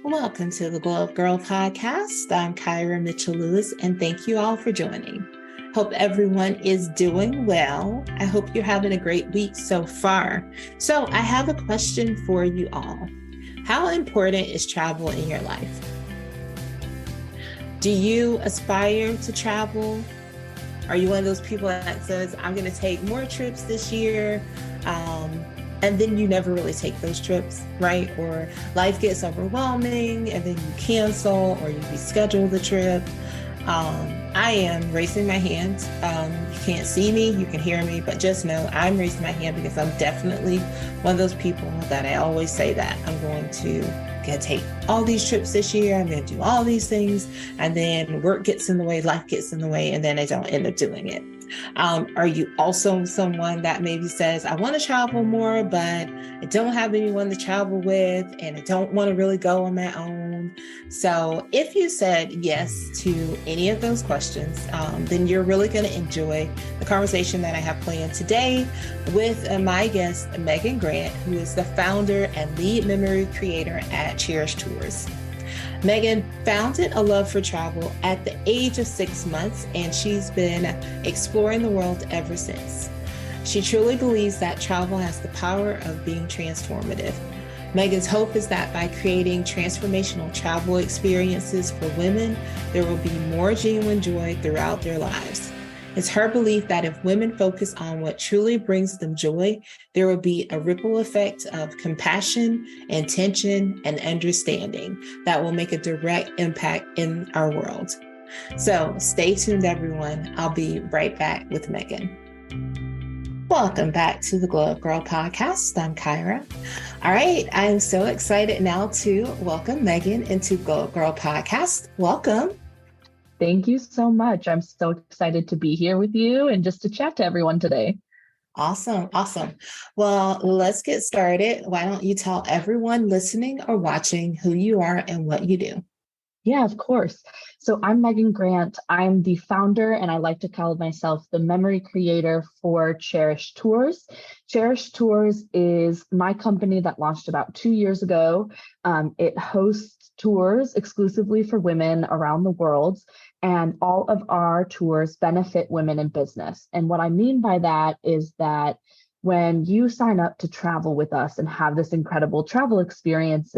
Welcome to the Gyrl podcast. I'm Kyra Mitchell Lewis, and thank you all for joining. Hope everyone is doing well. I hope you're having a great week so far. So, I have a question for you all. How important is travel in your life? Do you aspire to travel? Are you one of those people that says, I'm going to take more trips this year? And then you never really take those trips, right? Or life gets overwhelming and then you cancel or you reschedule the trip. I am raising my hand. You can't see me, you can hear me, but just know I'm raising my hand because I'm definitely one of those people that I always say that I'm going to take all these trips this year. I'm going to do all these things. And then work gets in the way, life gets in the way, and then I don't end up doing it. Are you also someone that maybe says, I want to travel more, but I don't have anyone to travel with, and I don't want to really go on my own? So if you said yes to any of those questions, then you're really going to enjoy the conversation that I have planned today with my guest, Megan Grant, who is the founder and lead memory creator at Cherish Tours. Megan founded a love for travel at the age of 6 months, and she's been exploring the world ever since. She truly believes that travel has the power of being transformative. Megan's hope is that by creating transformational travel experiences for women, there will be more genuine joy throughout their lives. It's her belief that if women focus on what truly brings them joy, there will be a ripple effect of compassion, intention, and understanding that will make a direct impact in our world. So stay tuned, everyone. I'll be right back with Megan. Welcome back to the Gyrl podcast. I'm Kyra. All right. I'm so excited now to welcome Megan into Gyrl podcast. Welcome. Thank you so much. I'm so excited to be here with you and just to chat to everyone today. Awesome. Well, let's get started. Why don't you tell everyone listening or watching who you are and what you do? Yeah, of course. So I'm Megan Grant. I'm the founder, and I like to call myself the memory creator for Cherish Tours. Cherish Tours is my company that launched about 2 years ago. It hosts tours exclusively for women around the world, and all of our tours benefit women in business. And what I mean by that is that when you sign up to travel with us and have this incredible travel experience,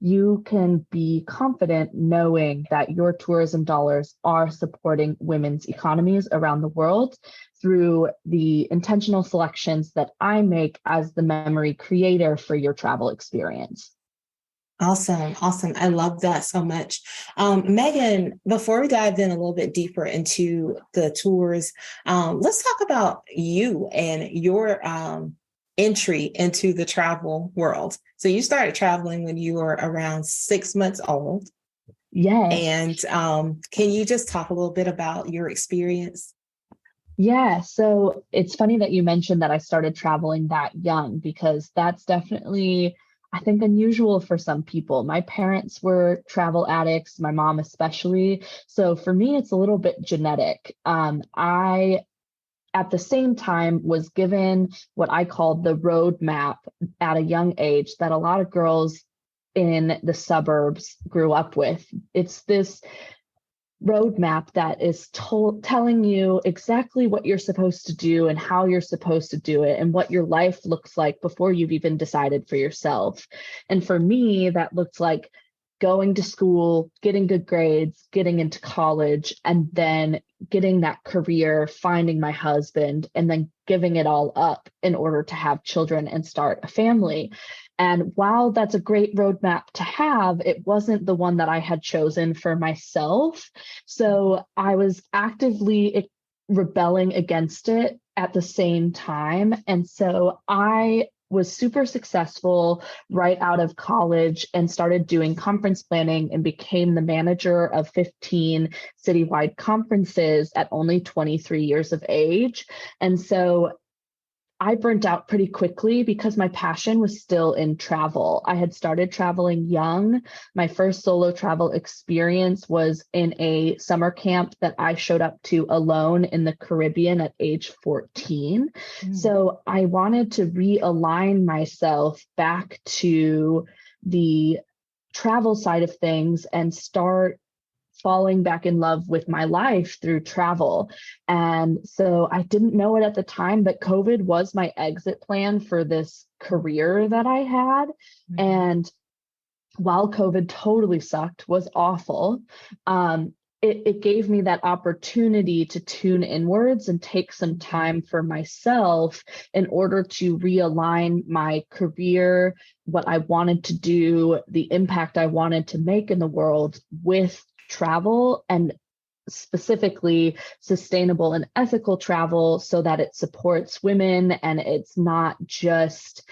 you can be confident knowing that your tourism dollars are supporting women's economies around the world through the intentional selections that I make as the memory creator for your travel experience. Awesome. I love that so much. Megan, before we dive in a little bit deeper into the tours, let's talk about you and your entry into the travel world. So you started traveling when you were around 6 months old. Yes. And can you just talk a little bit about your experience? Yeah, so it's funny that you mentioned that I started traveling that young, because that's definitely, I think, unusual for some people. My parents were travel addicts, my mom especially. So for me, it's a little bit genetic. I, at the same time, was given what I called the roadmap at a young age that a lot of girls in the suburbs grew up with. It's this roadmap that is telling you exactly what you're supposed to do and how you're supposed to do it and what your life looks like before you've even decided for yourself. And for me, that looked like going to school, getting good grades, getting into college, and then getting that career, finding my husband, and then giving it all up in order to have children and start a family. And while that's a great roadmap to have, it wasn't the one that I had chosen for myself. So I was actively rebelling against it at the same time. And so I was super successful right out of college and started doing conference planning and became the manager of 15 citywide conferences at only 23 years of age. And so I burnt out pretty quickly because my passion was still in travel. I had started traveling young. My first solo travel experience was in a summer camp that I showed up to alone in the Caribbean at age 14. So I wanted to realign myself back to the travel side of things and start falling back in love with my life through travel. And so I didn't know it at the time, but COVID was my exit plan for this career that I had. Mm-hmm. And while COVID totally sucked, was awful, it gave me that opportunity to tune inwards and take some time for myself in order to realign my career, what I wanted to do, the impact I wanted to make in the world with travel, and specifically sustainable and ethical travel, so that it supports women and it's not just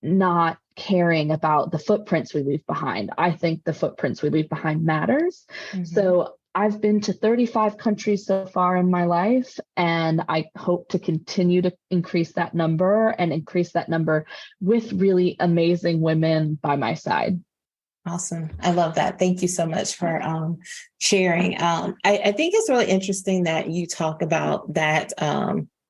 not caring about the footprints we leave behind. I think the footprints we leave behind matters. Mm-hmm. So I've been to 35 countries so far in my life, and I hope to continue to increase that number and increase that number with really amazing women by my side. Awesome. I love that. Thank you so much for sharing. I think it's really interesting that you talk about that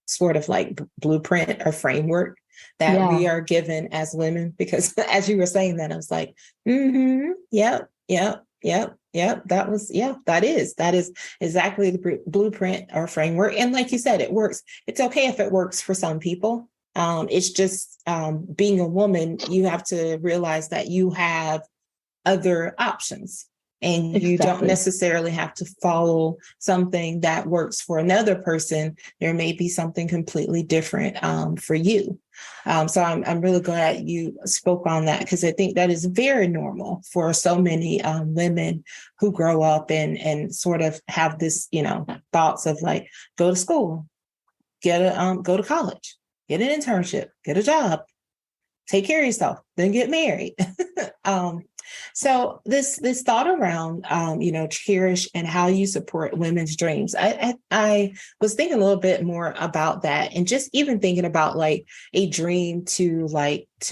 sort of like blueprint or framework that we are given as women, because as you were saying that, I was like, yep. That is exactly the blueprint or framework. And like you said, it works. It's okay if it works for some people. It's just being a woman, you have to realize that you have other options. And you don't necessarily have to follow something that works for another person. There may be something completely different for you. So I'm really glad you spoke on that, because I think that is very normal for so many women who grow up and sort of have this, thoughts of like, go to school, go to college, get an internship, get a job, take care of yourself, then get married. So this thought around, Cherish and how you support women's dreams. I was thinking a little bit more about that, and just even thinking about like a dream to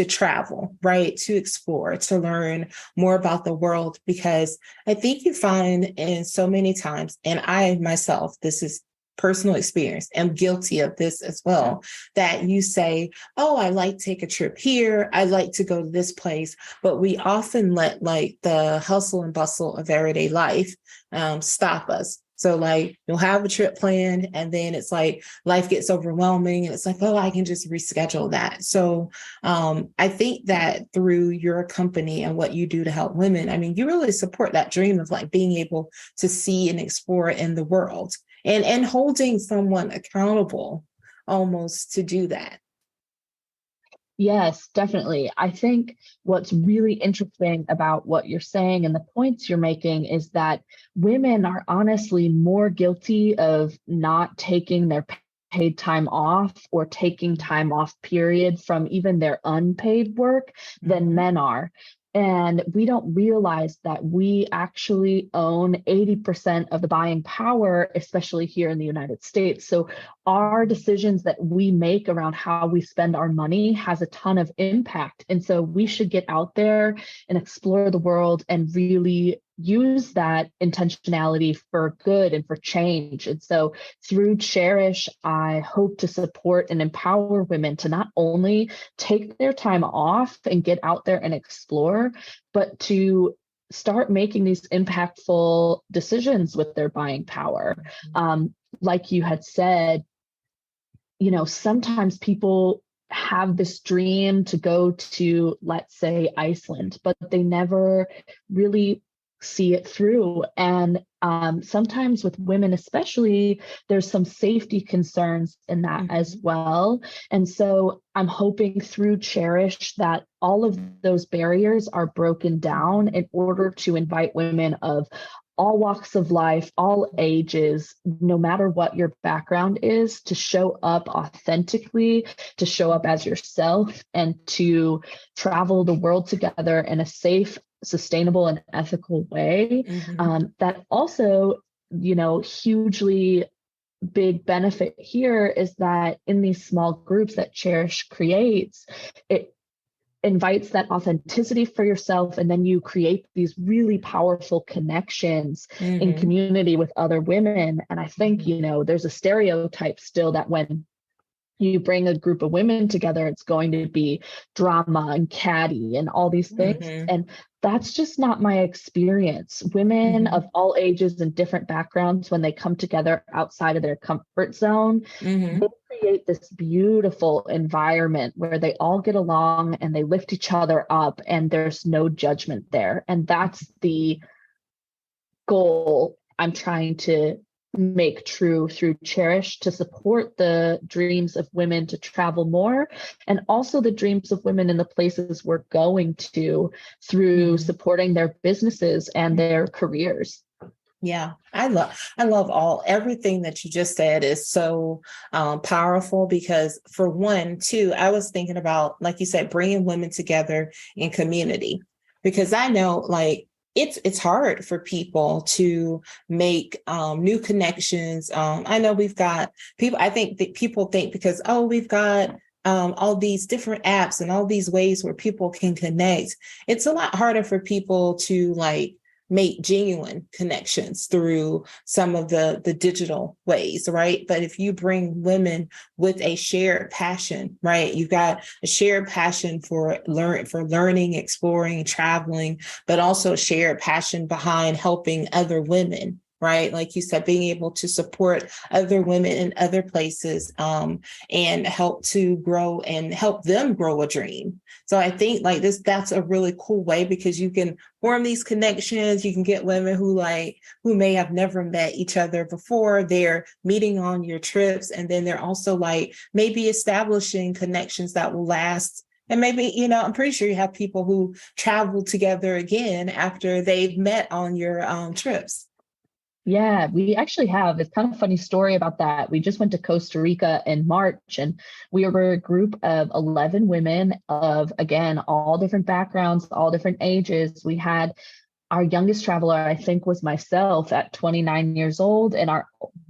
travel, right? To explore, to learn more about the world, because I think you find in so many times, and I myself, this is personal experience, am guilty of this as well, that you say, oh, I like to take a trip here, I like to go to this place, but we often let like the hustle and bustle of everyday life stop us. So like you'll have a trip planned, and then it's like life gets overwhelming, and it's like, oh, I can just reschedule that. So I think that through your company and what you do to help women, I mean, you really support that dream of like being able to see and explore in the world, and holding someone accountable almost to do that. Yes, definitely. I think what's really interesting about what you're saying and the points you're making is that women are honestly more guilty of not taking their paid time off or taking time off, period, from even their unpaid work than men are. And we don't realize that we actually own 80% of the buying power, especially here in the United States. So our decisions that we make around how we spend our money has a ton of impact. And so we should get out there and explore the world and really use that intentionality for good and for change. And so through Cherish, I hope to support and empower women to not only take their time off and get out there and explore, but to start making these impactful decisions with their buying power. Like you had said, sometimes people have this dream to go to, let's say, Iceland, but they never really see it through. And sometimes with women especially, there's some safety concerns in that as well. And so I'm hoping through Cherish that all of those barriers are broken down in order to invite women of all walks of life, all ages, no matter what your background is, to show up authentically, to show up as yourself, and to travel the world together in a safe, sustainable, and ethical way. That also, hugely big benefit here is that in these small groups that Cherish creates, it invites that authenticity for yourself, and then you create these really powerful connections in community with other women. And I think, there's a stereotype still that when you bring a group of women together, it's going to be drama and catty and all these things. Mm-hmm. And that's just not my experience. Women Mm-hmm. of all ages and different backgrounds, when they come together outside of their comfort zone, Mm-hmm. they create this beautiful environment where they all get along and they lift each other up and there's no judgment there. And that's the goal I'm trying to make true through Cherish, to support the dreams of women to travel more, and also the dreams of women in the places we're going to, through Mm-hmm. supporting their businesses and their careers. Yeah, I love everything that you just said is so powerful, because for one, too, I was thinking about, like you said, bringing women together in community, because I know, like, it's hard for people to make new connections. I know we've got people. I think that people think, because, oh, we've got all these different apps and all these ways where people can connect. It's a lot harder for people to, like, make genuine connections through some of the digital ways, right? But if you bring women with a shared passion, right? You've got a shared passion for learning, exploring, traveling, but also a shared passion behind helping other women, right? Like you said, being able to support other women in other places, and help to grow and help them grow a dream. So I think, like, that's a really cool way, because you can form these connections. You can get women who may have never met each other before. They're meeting on your trips. And then they're also, like, maybe establishing connections that will last. And maybe, I'm pretty sure you have people who travel together again after they've met on your trips. Yeah, we actually have. It's kind of a funny story about that. We just went to Costa Rica in March, and we were a group of 11 women of, again, all different backgrounds, all different ages. We had our youngest traveler, I think, was myself at 29 years old, and our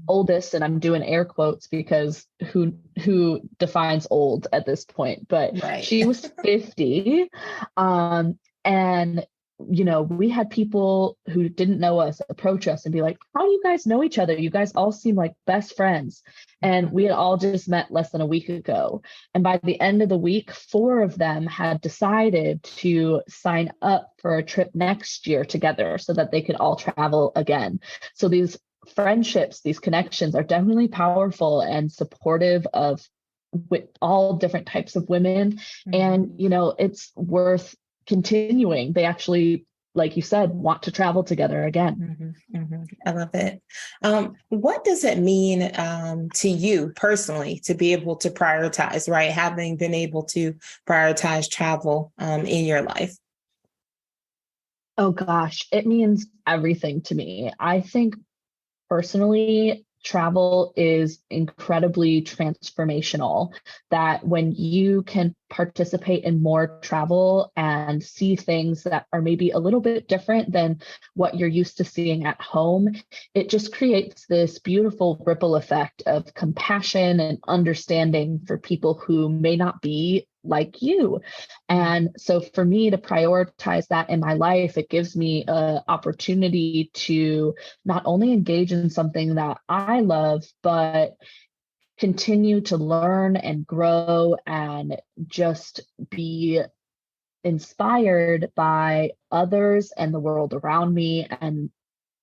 oldest, and I'm doing air quotes because who defines old at this point, but Right. she was 50. And we had people who didn't know us approach us and be like, how do you guys know each other? You guys all seem like best friends. And we had all just met less than a week ago. And by the end of the week, 4 of them had decided to sign up for a trip next year together so that they could all travel again. So these friendships, these connections are definitely powerful and supportive of with all different types of women. Mm-hmm. And, it's worth continuing. They actually, like you said, want to travel together again. Mm-hmm, mm-hmm. I love it. What does it mean to you personally to be able to prioritize, right? Having been able to prioritize travel in your life? Oh gosh, it means everything to me. I think personally, travel is incredibly transformational. That when you can participate in more travel and see things that are maybe a little bit different than what you're used to seeing at home, it just creates this beautiful ripple effect of compassion and understanding for people who may not be like you. And so for me to prioritize that in my life, it gives me an opportunity to not only engage in something that I love, but continue to learn and grow and just be inspired by others and the world around me and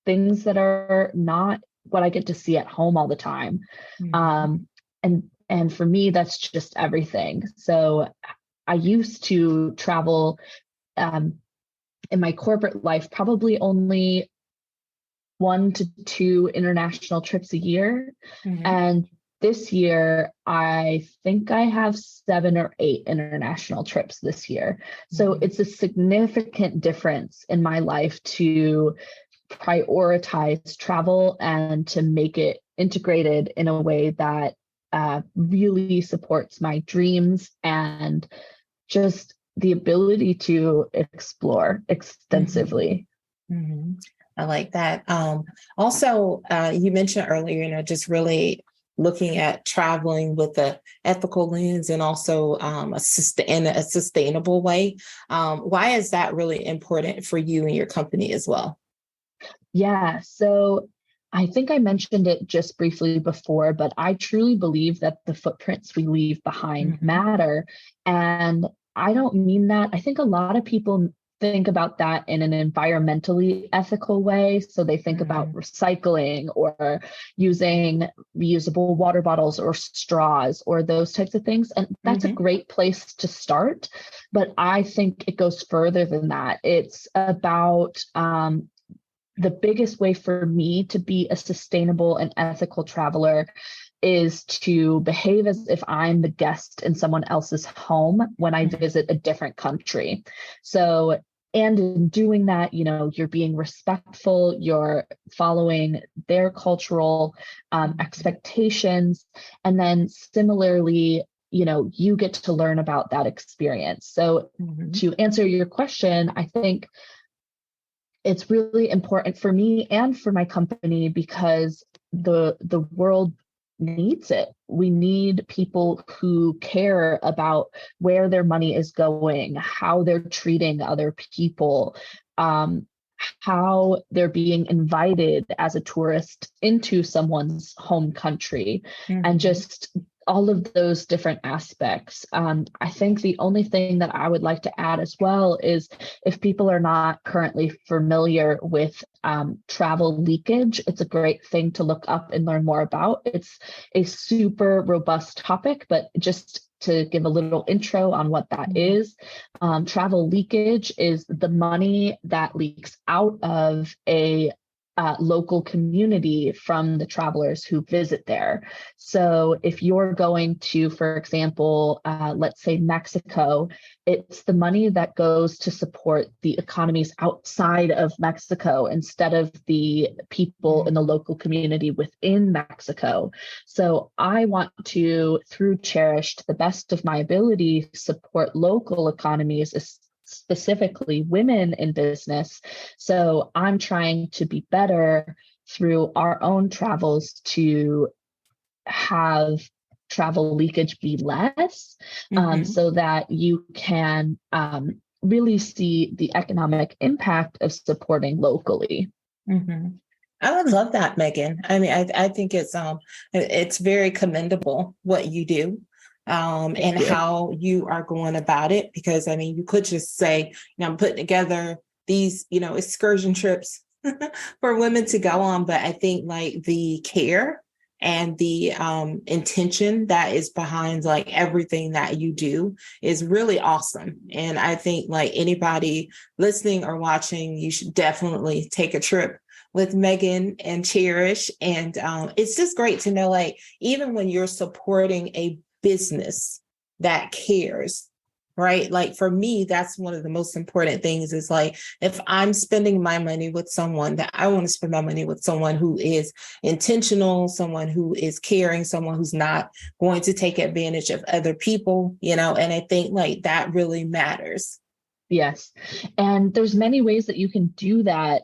things that are not what I get to see at home all the time. Mm-hmm. And for me, that's just everything. So I used to travel in my corporate life, probably only 1 to 2 international trips a year. Mm-hmm. And this year, I think I have 7 or 8 international trips this year. So Mm-hmm. it's a significant difference in my life to prioritize travel and to make it integrated in a way that really supports my dreams and just the ability to explore extensively. Mm-hmm. I like that. Also, you mentioned earlier, just really looking at traveling with a ethical lens and also in a sustainable way. Why is that really important for you and your company as well? Yeah. So I think I mentioned it just briefly before, but I truly believe that the footprints we leave behind Mm-hmm. matter. And I don't mean that. I think a lot of people think about that in an environmentally ethical way. So they think about Mm-hmm. recycling or using reusable water bottles or straws or those types of things. And that's a Mm-hmm. great place to start. But I think it goes further than that. It's about the biggest way for me to be a sustainable and ethical traveler is to behave as if I'm the guest in someone else's home when I visit a different country. So, and in doing that, you're being respectful, you're following their cultural expectations. And then similarly, you get to learn about that experience. So, Mm-hmm. to answer your question, I think it's really important for me and for my company because the world needs it. We need people who care about where their money is going, how they're treating other people, how they're being invited as a tourist into someone's home country, and Mm-hmm. just all of those different aspects. I think the only thing that I would like to add as well is if people are not currently familiar with travel leakage, it's a great thing to look up and learn more about. It's a super robust topic, but just to give a little intro on what that Mm-hmm. is, travel leakage is the money that leaks out of a local community from the travelers who visit there. So if you're going to, for example, let's say Mexico, it's the money that goes to support the economies outside of Mexico instead of the people in the local community within Mexico. So I want to, through Cherish, to the best of my ability, support local economies, specifically women in business. So I'm trying to be better through our own travels to have travel leakage be less, Mm-hmm. so that you can really see the economic impact of supporting locally. Mm-hmm. I would love that, Megan. I mean, I think it's very commendable what you do, Thank and you. how you are going about it. Because I mean, you could just say, I'm putting together these, excursion trips for women to go on, but I think like the care and the intention that is behind like everything that you do is really awesome. And I think like anybody listening or watching, you should definitely take a trip with Megan and Cherish. And it's just great to know, like, even when you're supporting a business that cares, right? Like for me, that's one of the most important things is like, if I'm spending my money with someone, that I want to spend my money with someone who is intentional, someone who is caring, someone who's not going to take advantage of other people, and I think like that really matters. Yes. And there's many ways that you can do that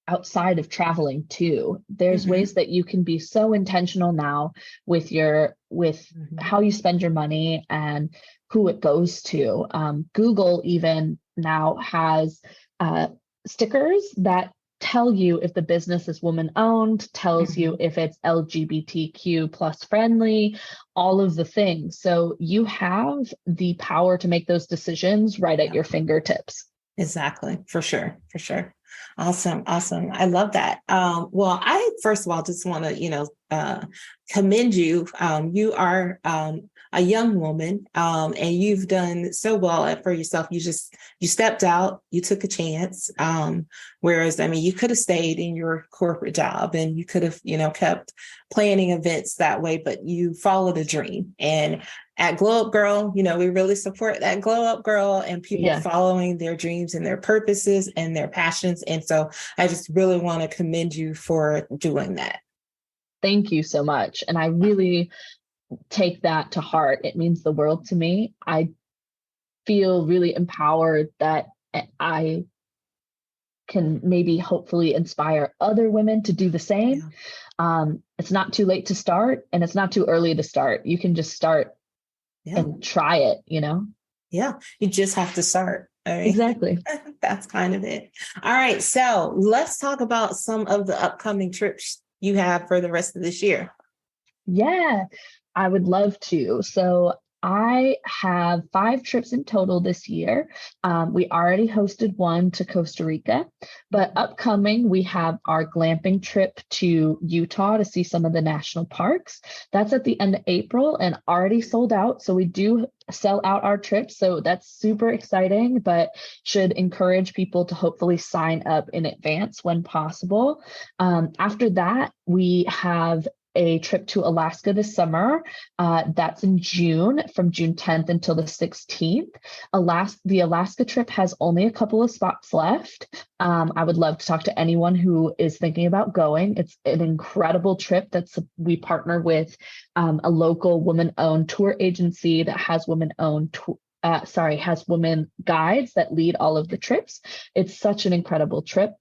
outside of traveling too. There's Mm-hmm. ways that you can be so intentional now with Mm-hmm. how you spend your money and who it goes to. Google even now has uh, stickers that tell you if the business is woman owned, tells you Mm-hmm. if it's LGBTQ plus friendly, all of the things. So you have the power to make those decisions right at Yeah. your fingertips. Exactly. For sure. For sure. Awesome. Awesome. I love that. Well, I first of all just want to, commend you. You are a young woman, and you've done so well for yourself. You stepped out, you took a chance. Whereas, I mean, you could have stayed in your corporate job and you could have, kept planning events that way, but you followed a dream. And at Glow Up Girl, we really support that Glow Up Girl and people Yes. following their dreams and their purposes and their passions. And so I just really want to commend you for doing that. Thank you so much. And I really take that to heart. It means the world to me. I feel really empowered that I can maybe hopefully inspire other women to do the same. Yeah. It's not too late to start and it's not too early to start. You can just start Yeah. and try it. Yeah. You just have to start. All right. Exactly. That's kind of it. All right. So let's talk about some of the upcoming trips you have for the rest of this year? Yeah, I would love to. So I have 5 trips in total this year. We already hosted one to Costa Rica, but upcoming we have our glamping trip to Utah to see some of the national parks. That's at the end of April and already sold out. So we do sell out our trips. So that's super exciting, but should encourage people to hopefully sign up in advance when possible. After that, we have a trip to Alaska this summer. That's in June, from June 10th until the 16th. The Alaska trip has only a couple of spots left. I would love to talk to anyone who is thinking about going. It's an incredible trip. We partner with a local woman-owned tour agency that has has women guides that lead all of the trips. It's such an incredible trip.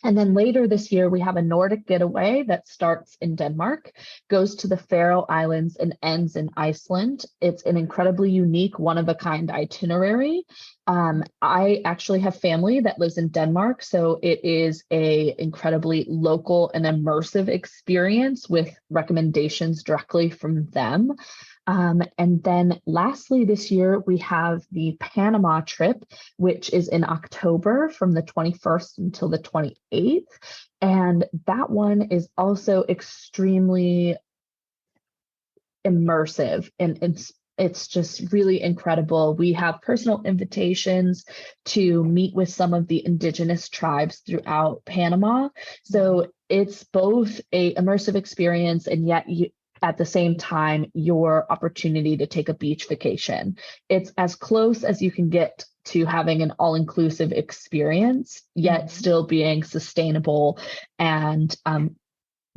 And then later this year, we have a Nordic getaway that starts in Denmark, goes to the Faroe Islands, and ends in Iceland. It's an incredibly unique, one-of-a-kind itinerary. I actually have family that lives in Denmark, so it is a incredibly local and immersive experience with recommendations directly from them. And then lastly, this year, we have the Panama trip, which is in October from the 21st until the 28th. And that one is also extremely immersive, and it's just really incredible. We have personal invitations to meet with some of the indigenous tribes throughout Panama. So it's both a immersive experience, and yet at the same time, your opportunity to take a beach vacation. It's as close as you can get to having an all-inclusive experience, yet still being sustainable and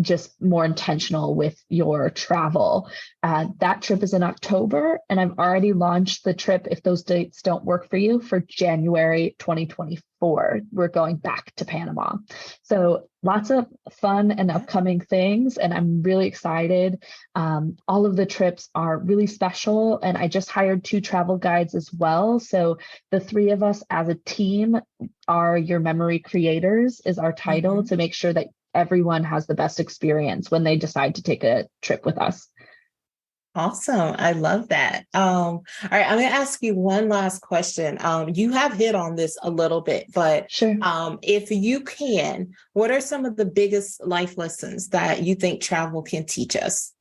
just more intentional with your travel. That trip is in October, and I've already launched the trip, if those dates don't work for you, for January 2024. We're going back to Panama. So lots of fun and upcoming things, and I'm really excited. All of the trips are really special, and I just hired 2 travel guides as well. So the 3 of us as a team are your memory creators, is our title, to make sure that everyone has the best experience when they decide to take a trip with us. Awesome. I love that. All right, I'm going to ask you one last question. You have hit on this a little bit, but Sure. If you can, what are some of the biggest life lessons that you think travel can teach us?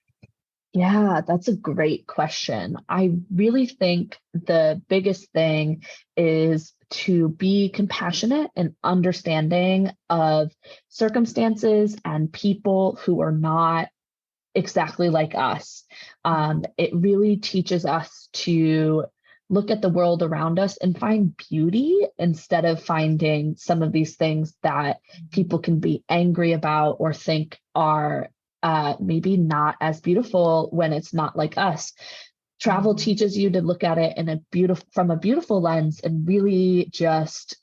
Yeah, that's a great question. I really think the biggest thing is to be compassionate and understanding of circumstances and people who are not exactly like us. It really teaches us to look at the world around us and find beauty instead of finding some of these things that people can be angry about or think are maybe not as beautiful when it's not like us. Travel teaches you to look at it from a beautiful lens and really just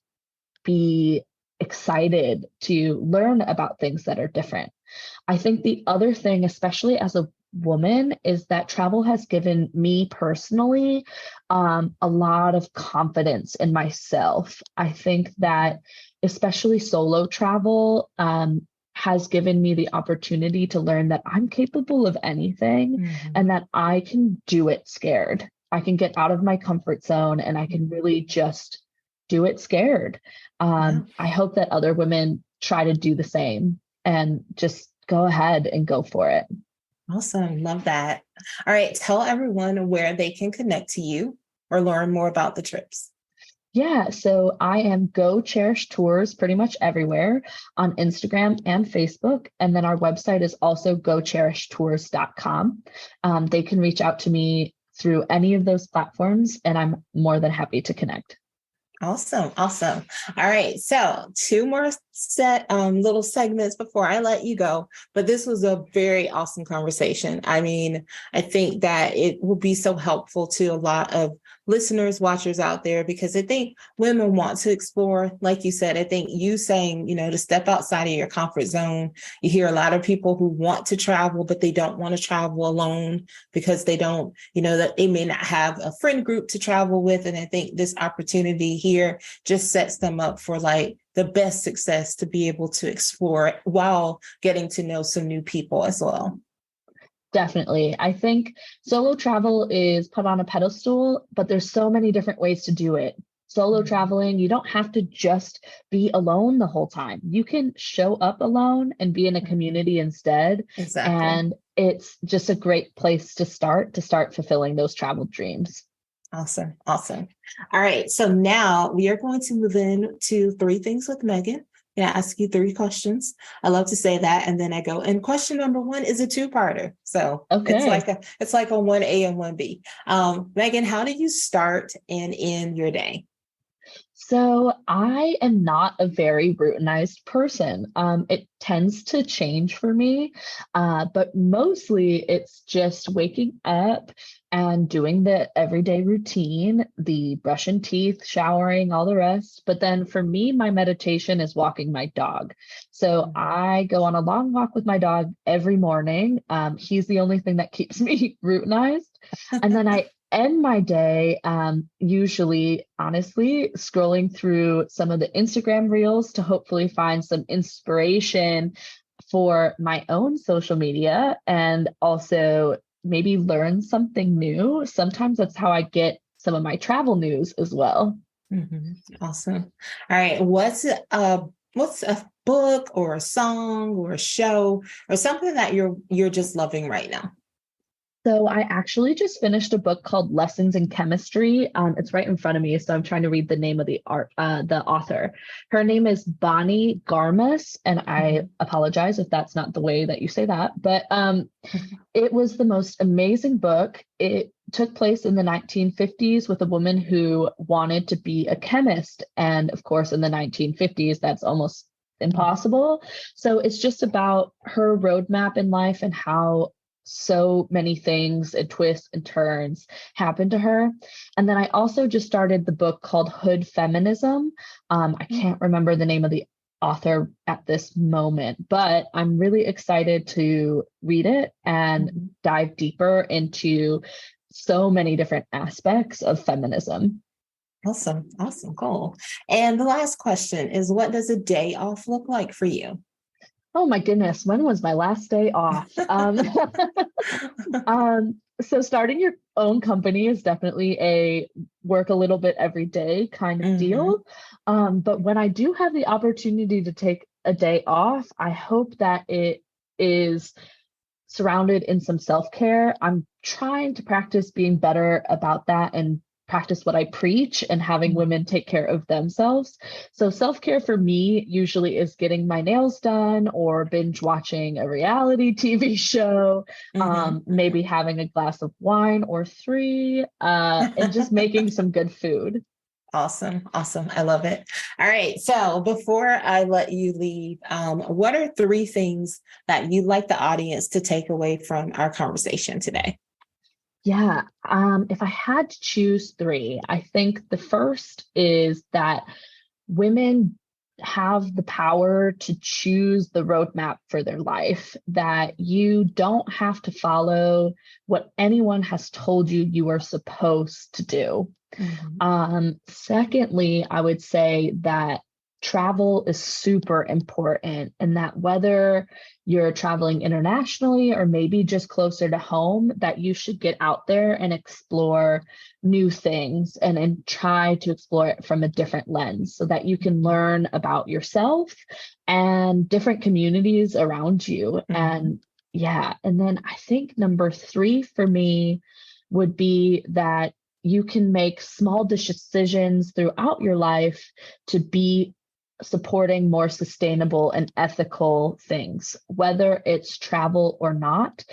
be excited to learn about things that are different. I think the other thing, especially as a woman, is that travel has given me personally a lot of confidence in myself. I think that especially solo travel has given me the opportunity to learn that I'm capable of anything and that I can do it scared. I can get out of my comfort zone and I can really just do it scared. I hope that other women try to do the same and just go ahead and go for it. Awesome. Love that. All right. Tell everyone where they can connect to you or learn more about the trips. Yeah, so I am Go Cherish Tours pretty much everywhere on Instagram and Facebook. And then our website is also gocherishtours.com. They can reach out to me through any of those platforms, and I'm more than happy to connect. Awesome. Awesome. All right. So 2 more little segments before I let you go. But this was a very awesome conversation. I mean, I think that it will be so helpful to a lot of listeners, watchers out there, because I think women want to explore. Like you said, I think you saying, to step outside of your comfort zone. You hear a lot of people who want to travel, but they don't want to travel alone because they don't, that they may not have a friend group to travel with. And I think this opportunity here just sets them up for the best success to be able to explore while getting to know some new people as well. Definitely. I think solo travel is put on a pedestal, but there's so many different ways to do it. Solo traveling, you don't have to just be alone the whole time. You can show up alone and be in a community instead. Exactly. And it's just a great place to start fulfilling those travel dreams. Awesome. Awesome. All right. So now we are going to move in to three things with Megan. Yeah, ask you three questions. I love to say that. And then I go, and question number one is a two-parter. So Okay. it's like a 1A and 1B. Megan, how do you start and end your day? So I am not a very routinized person. It tends to change for me, but mostly it's just waking up and doing the everyday routine, the brushing teeth, showering, all the rest. But then for me, my meditation is walking my dog. So I go on a long walk with my dog every morning. He's the only thing that keeps me routinized. And then I end my day usually, honestly, scrolling through some of the Instagram reels to hopefully find some inspiration for my own social media and also maybe learn something new. Sometimes that's how I get some of my travel news as well. Awesome. All right. What's a book or a song or a show or something that you're just loving right now? So I actually just finished a book called Lessons in Chemistry. It's right in front of me, so I'm trying to read the name of the author. Her name is Bonnie Garmus, and I apologize if that's not the way that you say that, but it was the most amazing book. It took place in the 1950s with a woman who wanted to be a chemist, and of course, in the 1950s, that's almost impossible. So it's just about her roadmap in life and how so many things and twists and turns happen to her. And then I also just started the book called Hood Feminism. I can't remember the name of the author at this moment, but I'm really excited to read it and dive deeper into so many different aspects of feminism. Awesome. Awesome. Cool. And the last question is, what does a day off look like for you? Oh my goodness, when was my last day off? So starting your own company is definitely a work a little bit every day kind of deal. But when I do have the opportunity to take a day off, I hope that it is surrounded in some self-care. I'm trying to practice being better about that and practice what I preach and having women take care of themselves. So self-care for me usually is getting my nails done or binge watching a reality TV show, maybe having a glass of wine or three, and just making some good food. Awesome. Awesome. I love it. All right. So before I let you leave, what are three things that you'd like the audience to take away from our conversation today? Yeah, if I had to choose three, I think the first is that women have the power to choose the roadmap for their life, that you don't have to follow what anyone has told you you are supposed to do. Secondly, I would say that travel is super important and that whether you're traveling internationally or maybe just closer to home, that you should get out there and explore new things and try to explore it from a different lens so that you can learn about yourself and different communities around you. And yeah, and then I think number three for me would be that you can make small decisions throughout your life to be supporting more sustainable and ethical things, whether it's travel or not.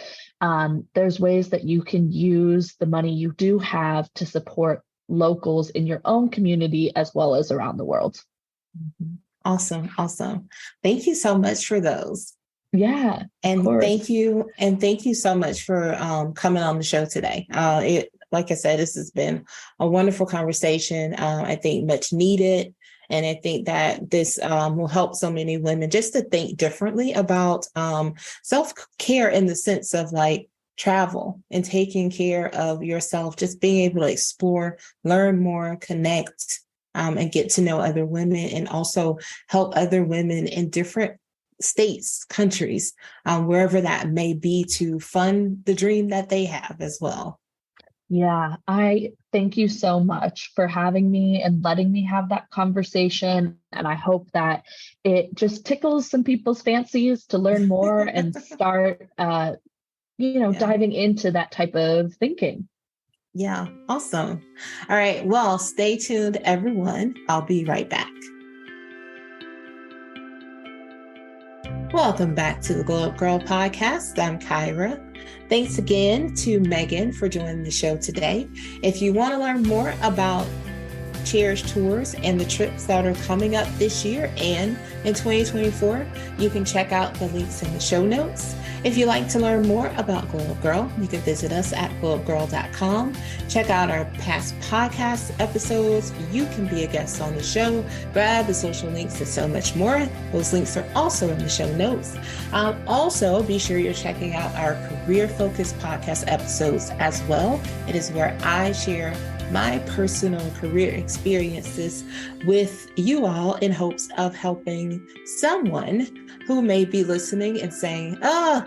There's ways that you can use the money you do have to support locals in your own community as well as around the world. Awesome. Awesome. Thank you so much for those. Yeah. And thank you. And thank you so much for coming on the show today. Like I said, this has been a wonderful conversation. I think much needed. And I think that this will help so many women just to think differently about self-care in the sense of like travel and taking care of yourself, just being able to explore, learn more, connect, and get to know other women, and also help other women in different states, countries, wherever that may be, to fund the dream that they have as well. Yeah, I thank you so much for having me and letting me have that conversation. And I hope that it just tickles some people's fancies to learn more and start, Yeah. diving into that type of thinking. Yeah. Awesome. All right. Well, stay tuned, everyone. I'll be right back. Welcome back to the Glow Up Girl podcast. I'm Kyra. Thanks again to Megan for joining the show today. If you want to learn more about Cherish Tours and the trips that are coming up this year and in 2024, you can check out the links in the show notes. If you'd like to learn more about Glow Up Girl, you can visit us at glowupgirl.com. Check out our past podcast episodes. You can be a guest on the show, grab the social links, and so much more. Those links are also in the show notes. Also, be sure you're checking out our career-focused podcast episodes as well. It is where I share my personal career experiences with you all in hopes of helping someone who may be listening and saying, oh,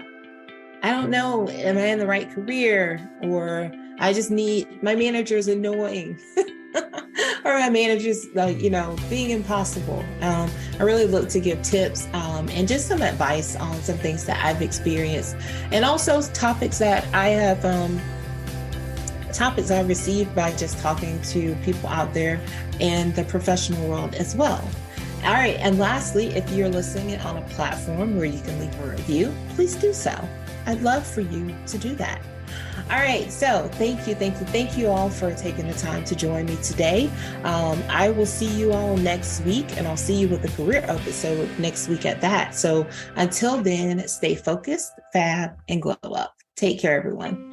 I don't know, am I in the right career? Or I just need, my manager's annoying. Or my manager's being impossible. I really look to give tips and just some advice on some things that I've experienced, and also topics that I have topics I received by just talking to people out there in the professional world as well. All right. And lastly, if you're listening on a platform where you can leave a review, please do so. I'd love for you to do that. All right. So thank you all for taking the time to join me today. I will see you all next week, and I'll see you with a career episode next week at that. So until then, stay focused, fab, and glow up. Take care, everyone.